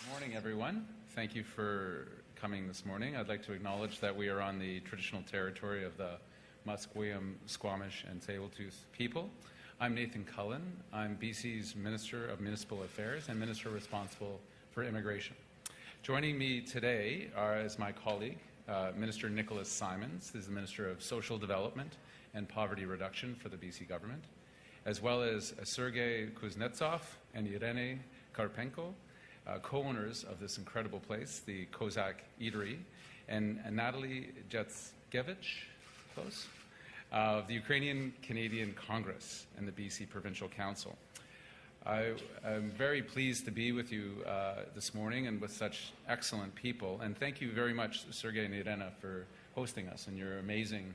Good morning, everyone. Thank you for coming this morning. I'd like to acknowledge that we are on the traditional territory of the Musqueam, Squamish, and Tsleil-Waututh people. I'm Nathan Cullen. I'm BC's Minister of Municipal Affairs and Minister responsible for immigration. Joining me today is my colleague, Minister Nicholas Simons, who's the Minister of Social Development and Poverty Reduction for the BC government, as well as Sergei Kuznetsov and Irene Karpenko, co-owners of this incredible place, the Kozak Eatery, and Natalie Jetskevich, close, of the Ukrainian Canadian Congress and the BC Provincial Council. I'm very pleased to be with you this morning and with such excellent people, and thank you very much, Sergei and Irena, for hosting us in your amazing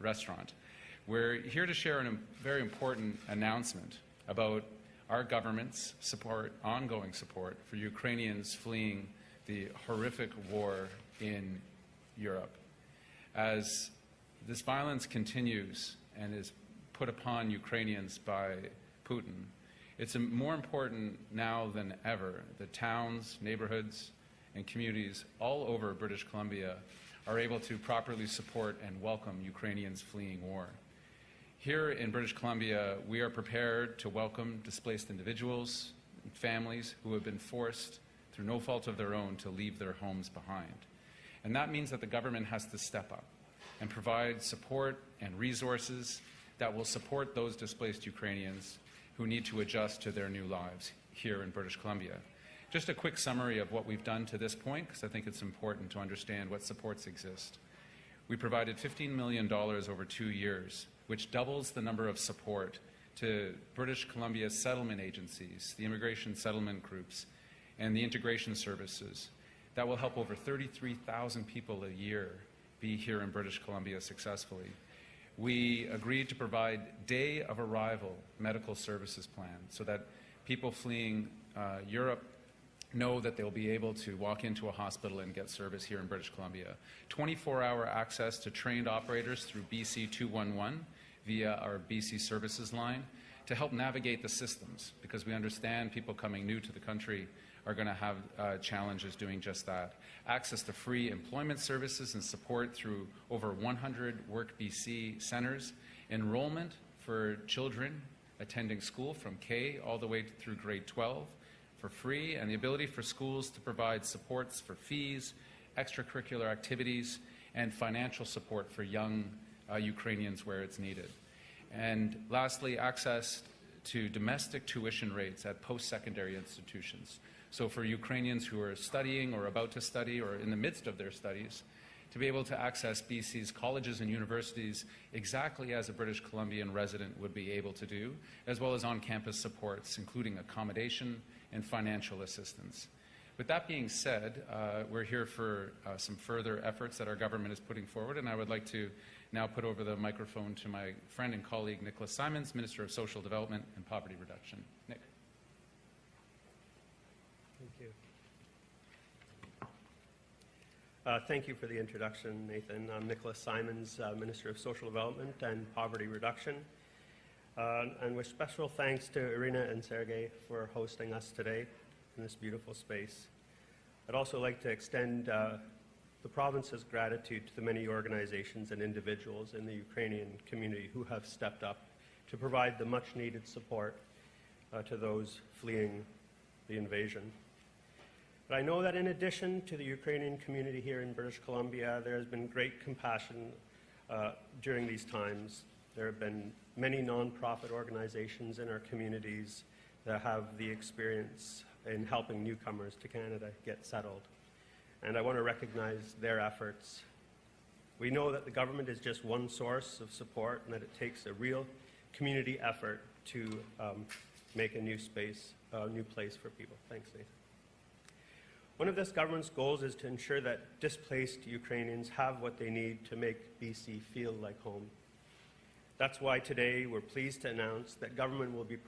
restaurant. We're here to share a very important announcement about our government's ongoing support for Ukrainians fleeing the horrific war in Europe. As this violence continues and is put upon Ukrainians by Putin, it's more important now than ever that towns, neighborhoods, and communities all over British Columbia are able to properly support and welcome Ukrainians fleeing war. Here in British Columbia, we are prepared to welcome displaced individuals and families who have been forced, through no fault of their own, to leave their homes behind. And that means that the government has to step up and provide support and resources that will support those displaced Ukrainians who need to adjust to their new lives here in British Columbia. Just a quick summary of what we've done to this point, because I think it's important to understand what supports exist. We provided $15 million over 2 years, which doubles the number of support to British Columbia settlement agencies, the immigration settlement groups, and the integration services that will help over 33,000 people a year be here in British Columbia successfully. We agreed to provide day of arrival medical services plans so that people fleeing Europe know that they'll be able to walk into a hospital and get service here in British Columbia. 24-hour access to trained operators through BC 211 via our BC services line to help navigate the systems, because we understand people coming new to the country are going to have challenges doing just that. Access to free employment services and support through over 100 Work BC centers. Enrollment for children attending school from K all the way through grade 12 for free, and the ability for schools to provide supports for fees, extracurricular activities, and financial support for young Ukrainians where it's needed. And lastly, access to domestic tuition rates at post-secondary institutions. So for Ukrainians who are studying or about to study or in the midst of their studies, to be able to access BC's colleges and universities exactly as a British Columbian resident would be able to do, as well as on-campus supports, including accommodation and financial assistance. With that being said, we're here for some further efforts that our government is putting forward, and I would like to now put over the microphone to my friend and colleague, Nicholas Simons, Minister of Social Development and Poverty Reduction. Nick. Thank you. Thank you for the introduction, Nathan. I'm Nicholas Simons, Minister of Social Development and Poverty Reduction. And with special thanks to Irina and Sergei for hosting us today in this beautiful space. I'd also like to extend the province's gratitude to the many organizations and individuals in the Ukrainian community who have stepped up to provide the much-needed support to those fleeing the invasion. But I know that in addition to the Ukrainian community here in British Columbia, there has been great compassion during these times. There have been many nonprofit organizations in our communities that have the experience in helping newcomers to Canada get settled. And I want to recognize their efforts. We know that the government is just one source of support and that it takes a real community effort to make a new space, a new place for people. Thanks, Nathan. One of this government's goals is to ensure that displaced Ukrainians have what they need to make BC feel like home. That's why today we're pleased to announce that government will be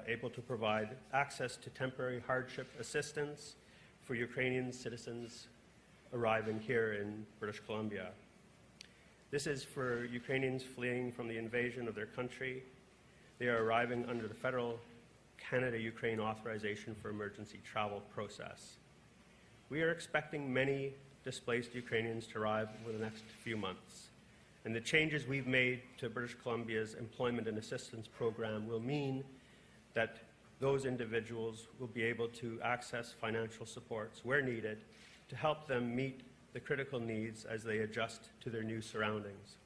able to provide access to temporary hardship assistance for Ukrainian citizens arriving here in British Columbia. This is for Ukrainians fleeing from the invasion of their country. They are arriving under the federal Canada-Ukraine Authorization for Emergency Travel process. We are expecting many displaced Ukrainians to arrive over the next few months, and the changes we've made to British Columbia's Employment and Assistance Program will mean that those individuals will be able to access financial supports where needed to help them meet the critical needs as they adjust to their new surroundings.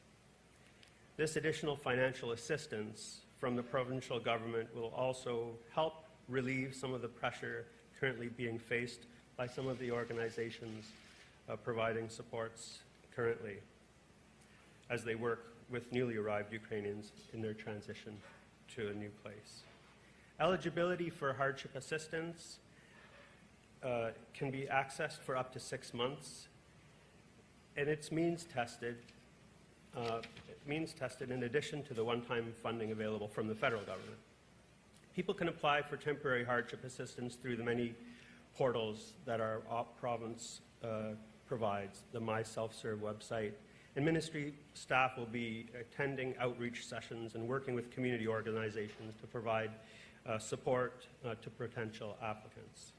This additional financial assistance from the provincial government will also help relieve some of the pressure currently being faced by some of the organizations providing supports currently as they work with newly arrived Ukrainians in their transition to a new place. Eligibility for hardship assistance can be accessed for up to 6 months, and it's means tested in addition to the one-time funding available from the federal government. People can apply for temporary hardship assistance through the many portals that our province provides, the My Self-Serve website, and ministry staff will be attending outreach sessions and working with community organizations to provide support to potential applicants.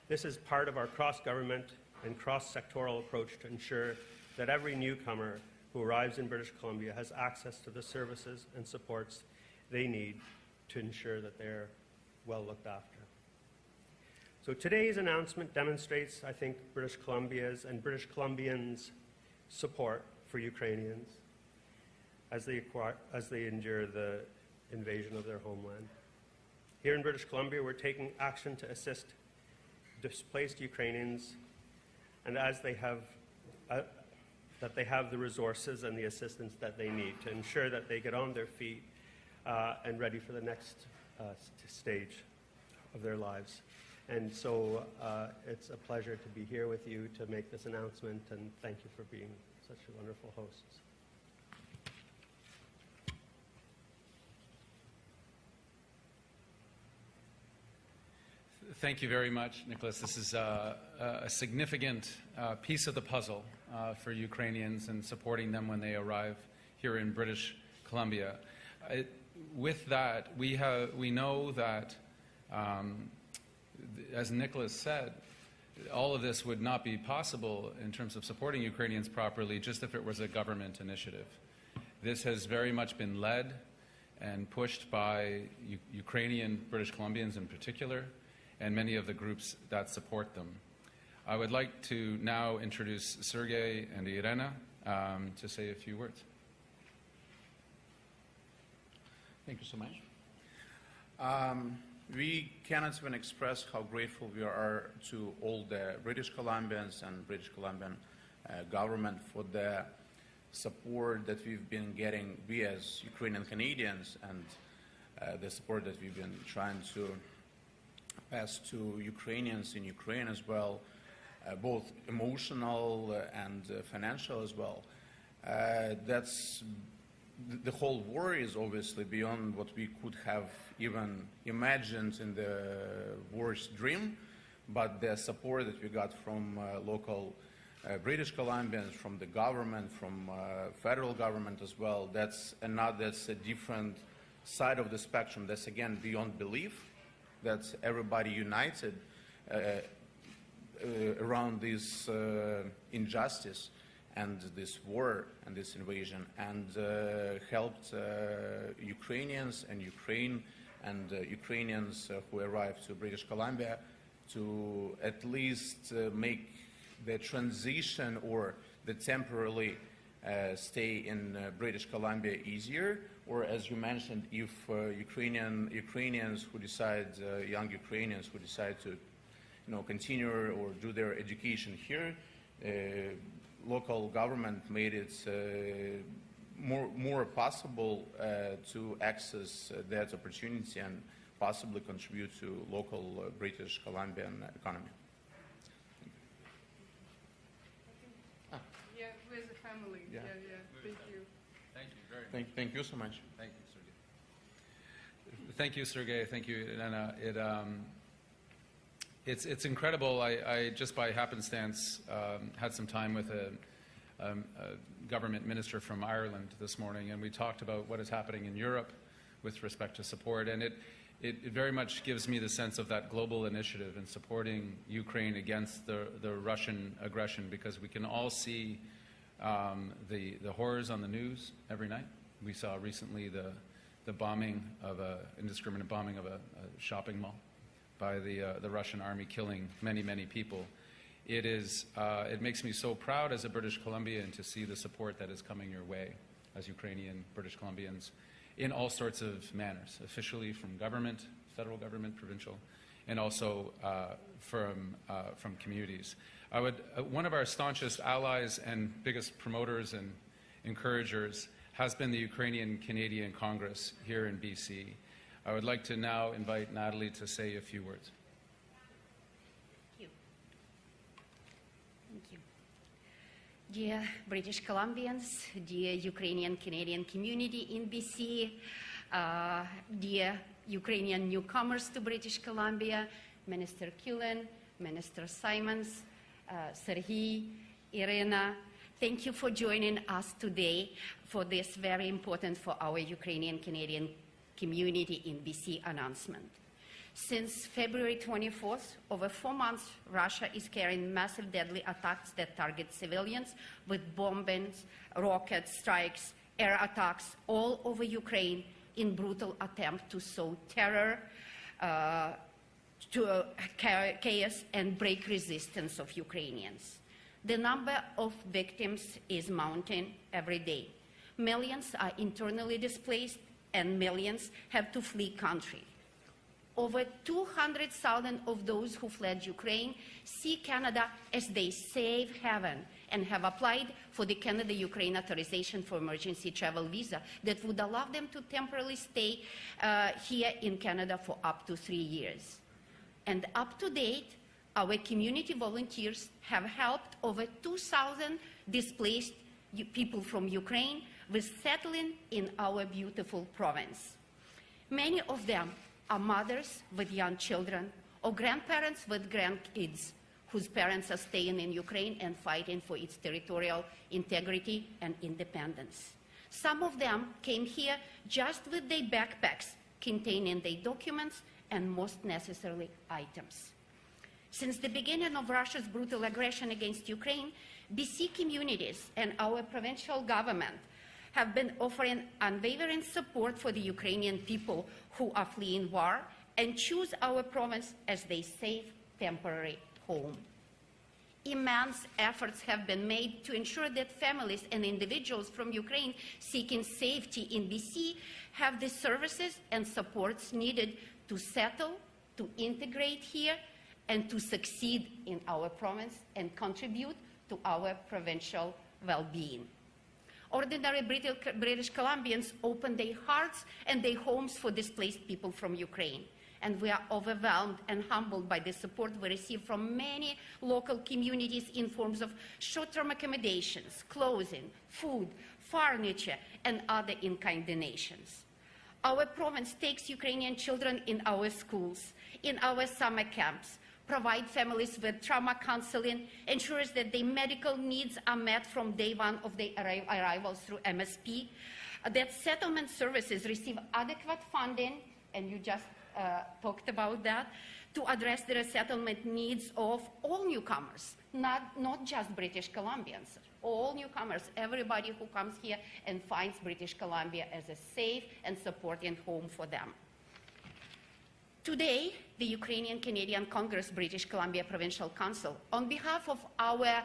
This is part of our cross-government and cross-sectoral approach to ensure that every newcomer who arrives in British Columbia has access to the services and supports they need to ensure that they're well looked after. So today's announcement demonstrates, I think, British Columbia's and British Columbians' support for Ukrainians as they endure the invasion of their homeland. Here in British Columbia, we're taking action to assist displaced Ukrainians, and as they have that they have the resources and the assistance that they need to ensure that they get on their feet and ready for the next stage of their lives. And so it's a pleasure to be here with you to make this announcement, and thank you for being such wonderful hosts. Thank you very much, Nicholas. This is a significant piece of the puzzle for Ukrainians and supporting them when they arrive here in British Columbia. With that, we know that, as Nicholas said, all of this would not be possible in terms of supporting Ukrainians properly just if it was a government initiative. This has very much been led and pushed by Ukrainian British Columbians in particular, and many of the groups that support them. I would like to now introduce Sergey and Irena to say a few words. Thank you so much. We cannot even express how grateful we are to all the British Columbians and British Columbian government for the support that we've been getting, we as Ukrainian Canadians, and the support that we've been trying to pass to Ukrainians in Ukraine as well, both emotional and financial as well. That's the whole war is obviously beyond what we could have even imagined in the worst dream, but the support that we got from local British Columbians, from the government, from federal government as well, that's a different side of the spectrum. That's again beyond belief. That's everybody united around this injustice and this war and this invasion, and helped Ukrainians and Ukraine and Ukrainians who arrived to British Columbia to at least make the transition or the temporarily stay in British Columbia easier, or as you mentioned, if Ukrainians who decide, young Ukrainians who decide to continue or do their education here, local government made it more possible to access that opportunity and possibly contribute to local British Columbian economy. Yeah, we as a family. Yeah. Yeah. Thank you. Thank you very much. Thank you so much. Thank you, Sergey. Thank you, Sergey. Thank you, Elena. It's incredible. I just by happenstance had some time with a government minister from Ireland this morning, and we talked about what is happening in Europe with respect to support. And it very much gives me the sense of that global initiative in supporting Ukraine against the Russian aggression, because we can all see the horrors on the news every night. We saw recently the bombing of indiscriminate bombing of a shopping mall by the Russian army, killing many, many people. It makes me so proud as a British Columbian to see the support that is coming your way as Ukrainian British Columbians in all sorts of manners, officially from government, federal government, provincial, and also from communities. One of our staunchest allies and biggest promoters and encouragers has been the Ukrainian Canadian Congress here in BC. I would like to now invite Natalie to say a few words. Thank you. Dear British Columbians, dear Ukrainian Canadian community in BC, dear Ukrainian newcomers to British Columbia, Minister Cullen, Minister Simons, Sergei, Irina, thank you for joining us today for this very important for our Ukrainian Canadian community in BC announcement. Since February 24th, over 4 months, Russia is carrying massive deadly attacks that target civilians with bombings, rocket strikes, air attacks all over Ukraine in brutal attempt to sow terror, chaos and break resistance of Ukrainians. The number of victims is mounting every day. Millions are internally displaced and millions have to flee country. Over 200,000 of those who fled Ukraine see Canada as their safe haven and have applied for the Canada-Ukraine Authorization for emergency travel visa that would allow them to temporarily stay here in Canada for up to 3 years. And up to date, our community volunteers have helped over 2,000 displaced people from Ukraine with settling in our beautiful province. Many of them are mothers with young children or grandparents with grandkids whose parents are staying in Ukraine and fighting for its territorial integrity and independence. Some of them came here just with their backpacks containing their documents and most necessary items. Since the beginning of Russia's brutal aggression against Ukraine, BC communities and our provincial government have been offering unwavering support for the Ukrainian people who are fleeing war and choose our province as their safe temporary home. Immense efforts have been made to ensure that families and individuals from Ukraine seeking safety in BC have the services and supports needed to settle, to integrate here, and to succeed in our province and contribute to our provincial well-being. Ordinary British Columbians open their hearts and their homes for displaced people from Ukraine. And we are overwhelmed and humbled by the support we receive from many local communities in forms of short-term accommodations, clothing, food, furniture, and other in-kind donations. Our province takes Ukrainian children in our schools, in our summer camps, provide families with trauma counseling, ensures that their medical needs are met from day one of their arrival through MSP, that settlement services receive adequate funding, and you just talked about that, to address the resettlement needs of all newcomers, not just British Columbians, all newcomers, everybody who comes here and finds British Columbia as a safe and supporting home for them. Today, the Ukrainian Canadian Congress British Columbia Provincial Council, on behalf of our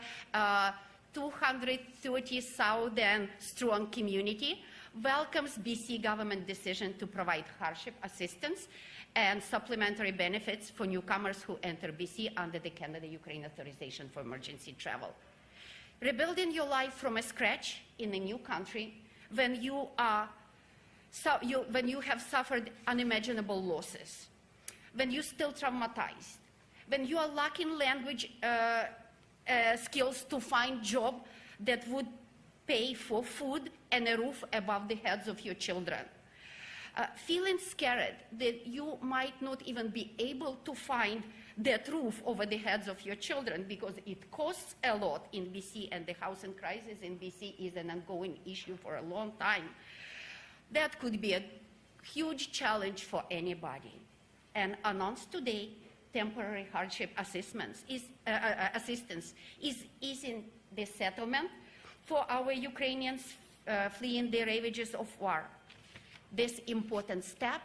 230,000 strong community, welcomes BC government decision to provide hardship assistance and supplementary benefits for newcomers who enter BC under the Canada-Ukraine Authorization for emergency travel. Rebuilding your life from scratch in a new country when you have suffered unimaginable losses, when you're still traumatized, when you are lacking language skills to find job that would pay for food and a roof above the heads of your children. Feeling scared that you might not even be able to find that roof over the heads of your children because it costs a lot in BC and the housing crisis in BC is an ongoing issue for a long time. That could be a huge challenge for anybody. and announced today temporary hardship assistance is easing the settlement for our Ukrainians fleeing the ravages of war. This important step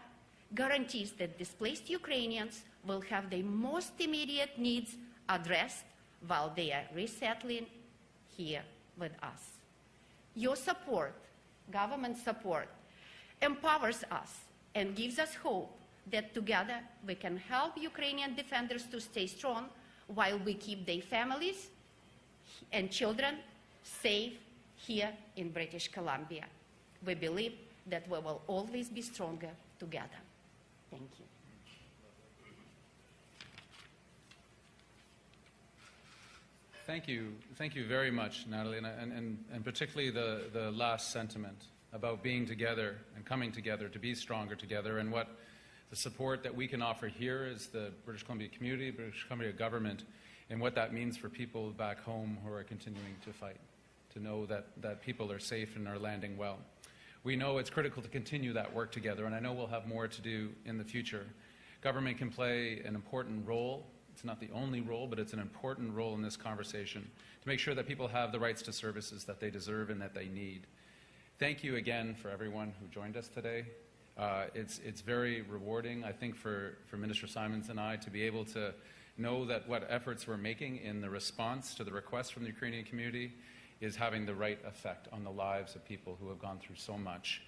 guarantees that displaced Ukrainians will have their most immediate needs addressed while they are resettling here with us. Your support, government support, empowers us and gives us hope that together we can help Ukrainian defenders to stay strong while we keep their families and children safe here in British Columbia. We believe that we will always be stronger together. Thank you. Thank you very much, Natalie, and particularly the last sentiment about being together and coming together to be stronger together, and what the support that we can offer here as the British Columbia community, British Columbia government, and what that means for people back home who are continuing to fight, to know that people are safe and are landing well. We know it's critical to continue that work together, and I know we'll have more to do in the future. Government can play an important role. It's not the only role, but it's an important role in this conversation to make sure that people have the rights to services that they deserve and that they need. Thank you again for everyone who joined us today. It's very rewarding, I think, for Minister Simons and I to be able to know that what efforts we're making in the response to the request from the Ukrainian community is having the right effect on the lives of people who have gone through so much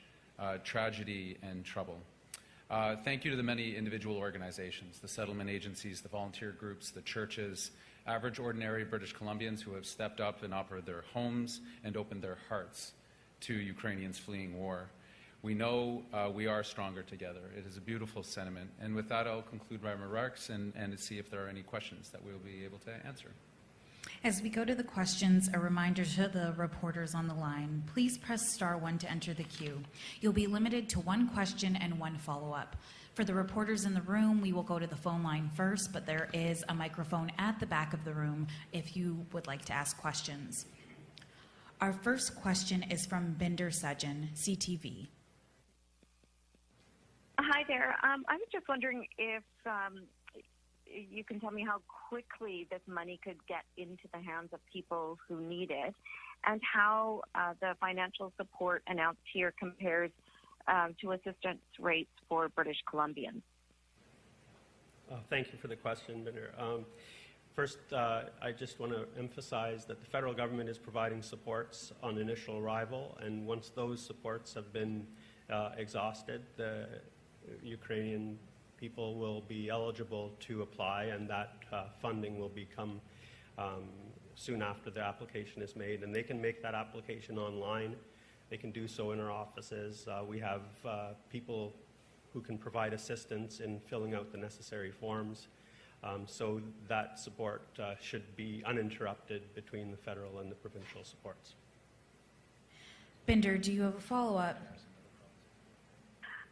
tragedy and trouble. Thank you to the many individual organizations, the settlement agencies, the volunteer groups, the churches, average, ordinary British Columbians who have stepped up and offered their homes and opened their hearts to Ukrainians fleeing war. We know we are stronger together. It is a beautiful sentiment. And with that, I'll conclude my remarks and see if there are any questions that we'll be able to answer. As we go to the questions, a reminder to the reporters on the line, please press star 1 to enter the queue. You'll be limited to one question and one follow-up. For the reporters in the room, we will go to the phone line first, but there is a microphone at the back of the room if you would like to ask questions. Our first question is from Binder Sajjan, CTV. Hi there. I was just wondering if you can tell me how quickly this money could get into the hands of people who need it, and how the financial support announced here compares to assistance rates for British Columbians. Thank you for the question, Binder. First, I just want to emphasize that the federal government is providing supports on initial arrival, and once those supports have been exhausted, the Ukrainian people will be eligible to apply, and that funding will become soon after the application is made. And they can make that application online. They can do so in our offices. We have people who can provide assistance in filling out the necessary forms. So that support should be uninterrupted between the federal and the provincial supports. Binder, do you have a follow-up?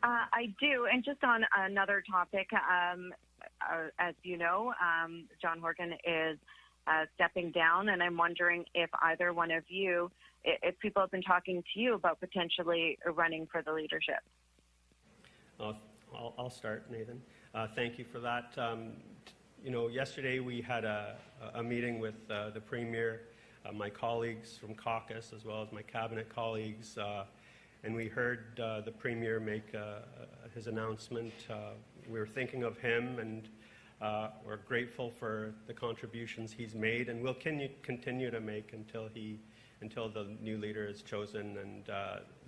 I do, and just on another topic, as you know, John Horgan is stepping down, and I'm wondering if either one of you, if people have been talking to you about potentially running for the leadership. I'll start, Nathan. Thank you for that. You know, yesterday we had a meeting with the Premier, my colleagues from caucus, as well as my cabinet colleagues, and we heard the Premier make his announcement. We were thinking of him, and we're grateful for the contributions he's made, and we'll continue to make until the new leader is chosen, and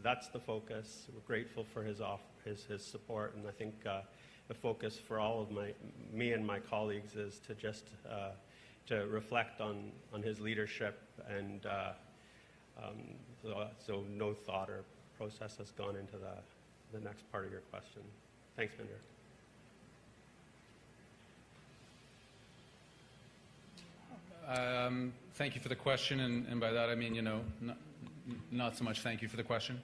that's the focus. We're grateful for his support, and I think the focus for all of me and my colleagues is to just to reflect on his leadership, and so no thought or process has gone into the next part of your question. Thanks, Binder. Thank you for the question, and by that I mean, you know, not so much thank you for the question.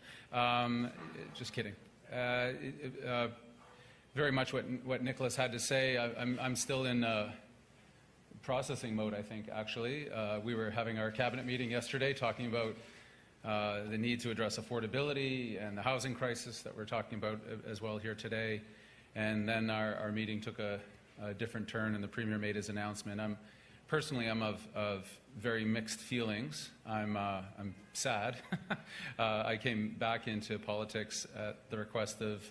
Just kidding. Very much what Nicholas had to say. I'm still in processing mode, I think, actually. We were having our cabinet meeting yesterday talking about the need to address affordability and the housing crisis that we're talking about as well here today. And then our meeting took a different turn, and the Premier made his announcement. Personally, I'm of very mixed feelings. I'm sad. I came back into politics at the request of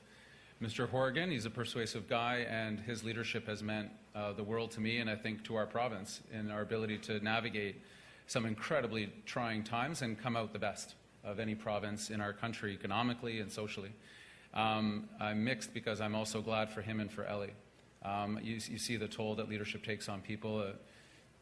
Mr. Horgan. He's a persuasive guy, and his leadership has meant the world to me, and I think to our province, in our ability to navigate some incredibly trying times and come out the best of any province in our country, economically and socially. I'm mixed because I'm also glad for him and for Ellie. You see the toll that leadership takes on people,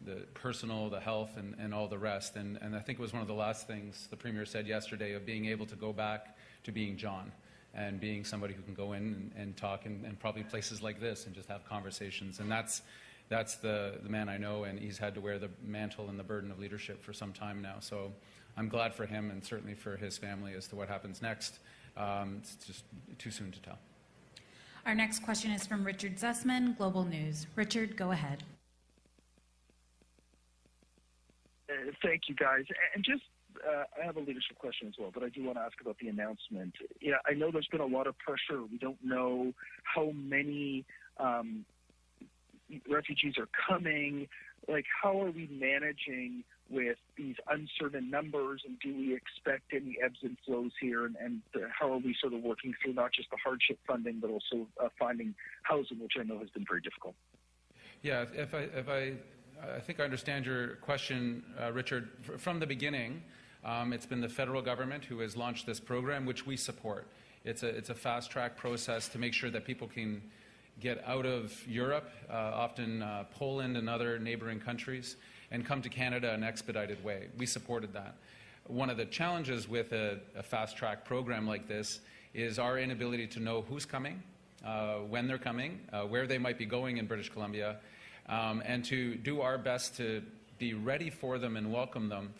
the personal, the health, and all the rest. And I think it was one of the last things the Premier said yesterday, of being able to go back to being John and being somebody who can go in and talk and probably places like this and just have conversations. And that's the man I know, and he's had to wear the mantle and the burden of leadership for some time now. So I'm glad for him, and certainly for his family, as to what happens next. It's just too soon to tell. Our next question is from Richard Zussman, Global News. Richard, go ahead. Thank you, guys. And just, I have a leadership question as well, but I do want to ask about the announcement. Yeah, I know there's been a lot of pressure. We don't know how many refugees are coming. Like, how are we managing with these uncertain numbers, and do we expect any ebbs and flows here? And how are we sort of working through not just the hardship funding, but also finding housing, which I know has been very difficult? Yeah, I think I understand your question, Richard. From the beginning, it's been the federal government who has launched this program, which we support. It's a fast-track process to make sure that people can get out of Europe, often Poland and other neighboring countries, and come to Canada in an expedited way. We supported that. One of the challenges with a fast-track program like this is our inability to know who's coming, when they're coming, where they might be going in British Columbia, and to do our best to be ready for them and welcome them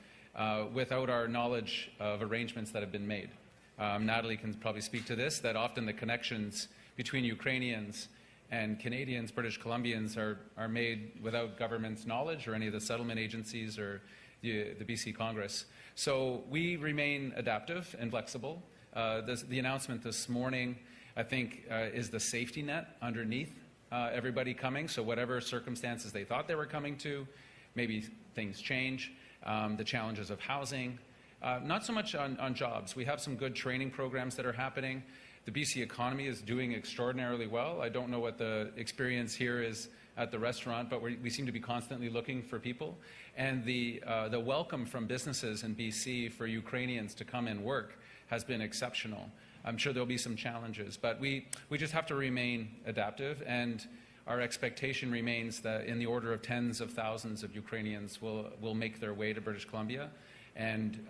without our knowledge of arrangements that have been made. Natalie can probably speak to this, that often the connections between Ukrainians and Canadians, British Columbians, are made without government's knowledge or any of the settlement agencies or the BC Congress. So we remain adaptive and flexible. The announcement this morning, I think, is the safety net underneath everybody coming. So whatever circumstances they thought they were coming to, maybe things change. The challenges of housing, not so much on jobs. We have some good training programs that are happening. The BC economy is doing extraordinarily well. I don't know what the experience here is at the restaurant, but we seem to be constantly looking for people. And the welcome from businesses in BC for Ukrainians to come and work has been exceptional. I'm sure there'll be some challenges, but we just have to remain adaptive, and our expectation remains that in the order of tens of thousands of Ukrainians will make their way to British Columbia, and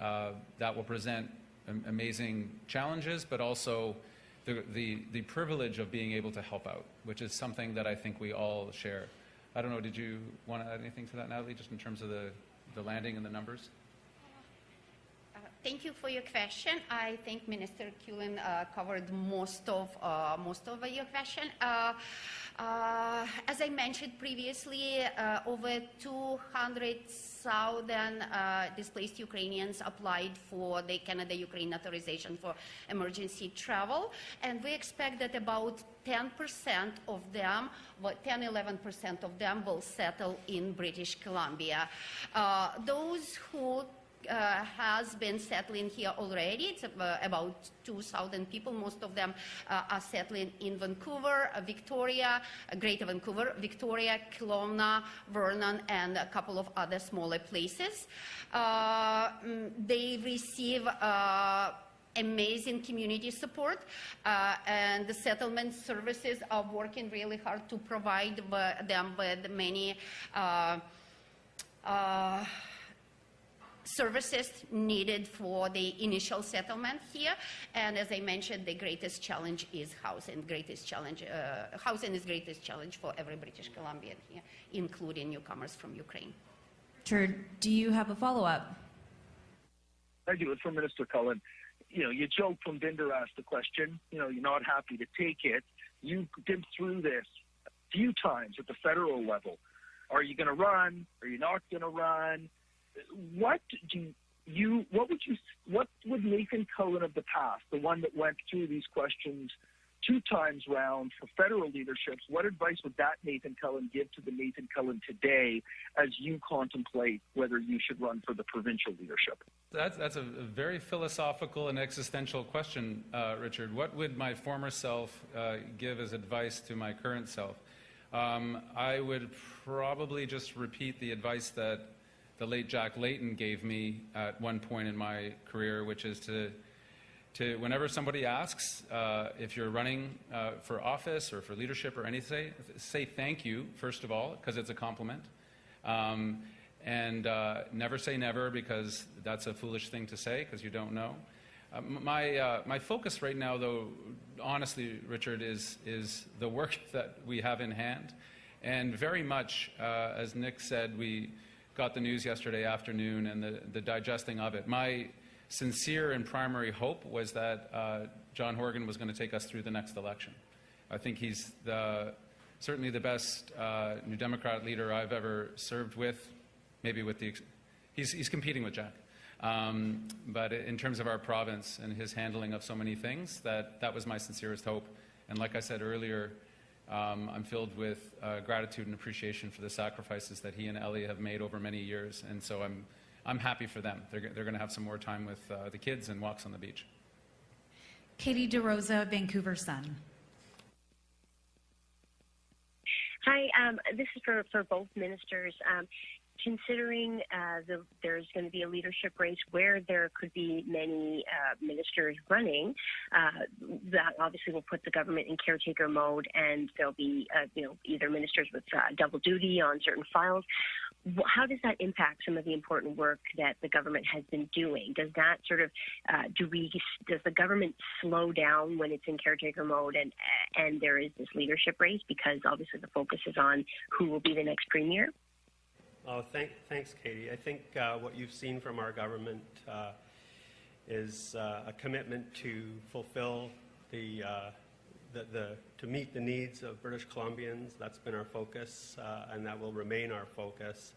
that will present amazing challenges, but also the privilege of being able to help out, which is something that I think we all share. I don't know, did you want to add anything to that, Natalie, just in terms of the landing and the numbers? Thank you for your question. I think Minister Cullen covered most of your question. As I mentioned previously, over 200,000 displaced Ukrainians applied for the Canada-Ukraine Authorization for emergency travel, and we expect that about 10% of them, 10-11% of them will settle in British Columbia. Those who has been settling here already. It's about 2,000 people. Most of them are settling in Vancouver, Victoria, Greater Vancouver, Victoria, Kelowna, Vernon, and a couple of other smaller places. They receive amazing community support, and the settlement services are working really hard to provide them with many services needed for the initial settlement here. And as I mentioned, the greatest challenge is housing. Housing is the greatest challenge for every British Columbian here, including newcomers from Ukraine. Richard, do you have a follow-up? I do. It's from Minister Cullen. You joked when Binder asked the question, you're not happy to take it. You've been through this a few times at the federal level. Are you going to run? Are you not going to run? What would Nathan Cullen of the past, the one that went through these questions 2 times round for federal leaderships. What advice would that Nathan Cullen give to the Nathan Cullen today as you contemplate whether you should run for the provincial leadership? That's a very philosophical and existential question, Richard. What would my former self give as advice to my current self? I would probably just repeat the advice that the late Jack Layton gave me at one point in my career, which is to whenever somebody asks if you're running for office or for leadership or anything, say thank you, first of all, because it's a compliment. And never say never, because that's a foolish thing to say, because you don't know. My focus right now, though, honestly, Richard, is the work that we have in hand. And very much, as Nick said, we got the news yesterday afternoon and the digesting of it. My sincere and primary hope was that John Horgan was going to take us through the next election. I think he's certainly the best New Democrat leader I've ever served with, maybe with he's competing with Jack. But in terms of our province and his handling of so many things, that was my sincerest hope. And like I said earlier, I'm filled with gratitude and appreciation for the sacrifices that he and Ellie have made over many years. And so I'm happy for them. They're going to have some more time with the kids and walks on the beach. Katie DeRosa, Vancouver Sun. Hi, this is for both ministers. Considering there's going to be a leadership race where there could be many ministers running, that obviously will put the government in caretaker mode, and there'll be either ministers with double duty on certain files. How does that impact some of the important work that the government has been doing? Does that sort of does the government slow down when it's in caretaker mode and there is this leadership race, because obviously the focus is on who will be the next premier? Oh, thanks, Katie. I think what you've seen from our government is a commitment to fulfill to meet the needs of British Columbians. That's been our focus, and that will remain our focus.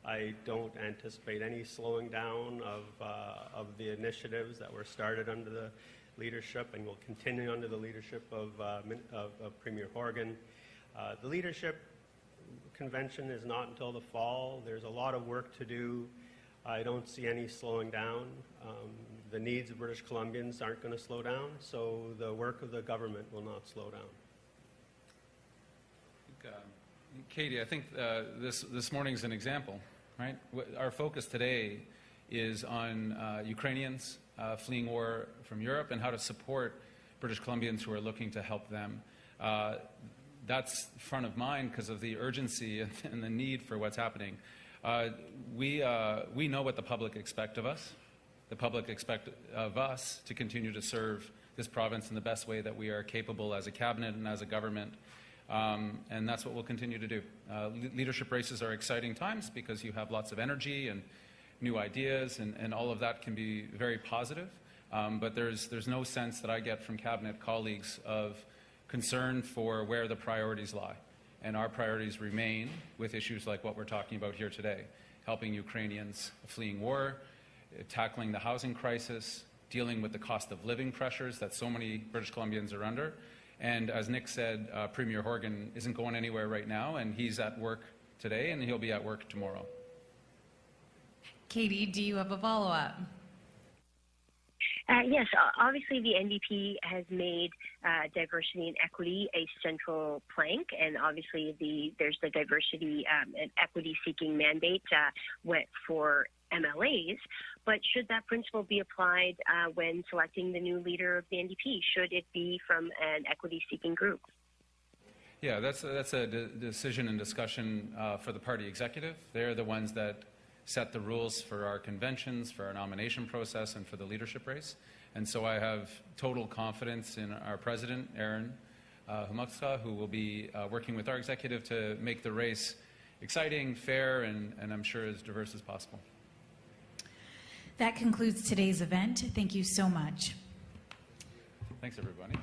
I don't anticipate any slowing down of the initiatives that were started under the leadership and will continue under the leadership of Premier Horgan. The leadership convention is not until the fall. There's a lot of work to do. I don't see any slowing down. The needs of British Columbians aren't going to slow down, so the work of the government will not slow down. Katie, I think this morning's an example, right? Our focus today is on Ukrainians fleeing war from Europe and how to support British Columbians who are looking to help them. That's front of mind because of the urgency and the need for what's happening. We know what the public expect of us. The public expect of us to continue to serve this province in the best way that we are capable as a cabinet and as a government. And that's what we'll continue to do. Leadership races are exciting times because you have lots of energy and new ideas, and all of that can be very positive. But there's no sense that I get from cabinet colleagues of concern for where the priorities lie. And our priorities remain with issues like what we're talking about here today, helping Ukrainians fleeing war, tackling the housing crisis, dealing with the cost of living pressures that so many British Columbians are under. And as Nick said, Premier Horgan isn't going anywhere right now, and he's at work today, and he'll be at work tomorrow. Katie, do you have a follow-up? Yes, obviously the NDP has made diversity and equity a central plank, and obviously there's the diversity and equity-seeking mandate for MLAs. But should that principle be applied when selecting the new leader of the NDP? Should it be from an equity-seeking group? Yeah, that's a decision and discussion for the party executive. They're the ones that set the rules for our conventions, for our nomination process, and for the leadership race. And so I have total confidence in our president, Aaron Humuksa, who will be working with our executive to make the race exciting, fair, and I'm sure as diverse as possible. That concludes today's event. Thank you so much. Thanks, everybody.